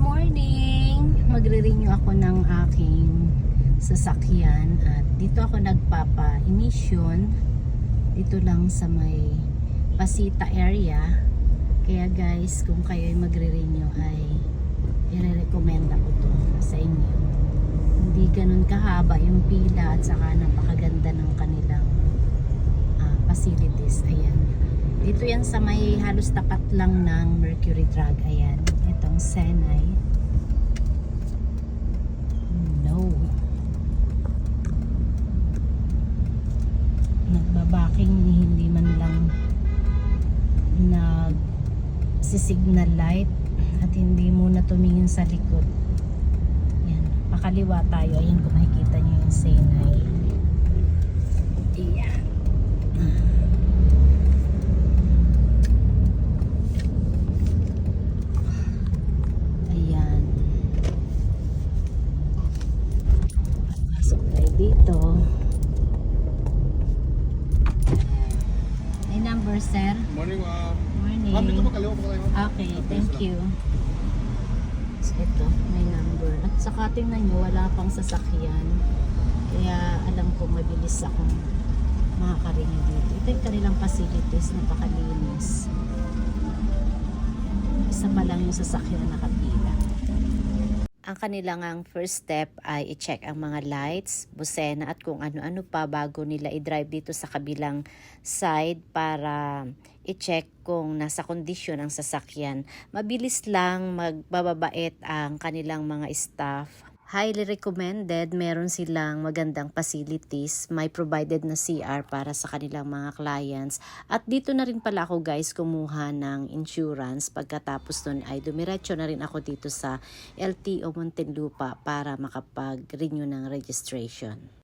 morning! Magre-renew ako ng aking sasakyan at dito ako nagpapa-emission dito lang sa may Pasita area. Kaya guys, kung kayo ay magre-renew ay i-recommend ako to sa inyo. Hindi ganun kahaba yung pila at saka napakaganda ng kanilang facilities. Ayan. Dito yan sa may halos tapat lang ng Mercury Drug. Ayan. Itong Senay. No. Nagbabaking hindi man lang nag-signal light at hindi muna tumingin sa likod. Yan. Pakaliwa tayo. Ayan kung makikita nyo yung Senay. Ayan. Dito may number, sir. Morning, ma'am. Morning. Ma'am, dito makaliwa po kayo. Okay, thank you. So, ito, may number. At saka tingnan nyo, wala pang sasakyan. Kaya alam ko mabilis akong makakaringan dito. Ito yung kanilang facilities, napakalinis. Isa pa lang yung sasakyan na nakapila. Ang kanilang first step ay i-check ang mga lights, busena at kung ano-ano pa bago nila i-drive dito sa kabilang side para i-check kung nasa kondisyon ang sasakyan. Mabilis lang, magbababait ang kanilang mga staff. Highly recommended, meron silang magandang facilities, may provided na CR para sa kanilang mga clients. At dito na rin pala ako guys kumuha ng insurance. Pagkatapos nun ay dumiretso na rin ako dito sa LTO Muntinlupa para makapag-renew ng registration.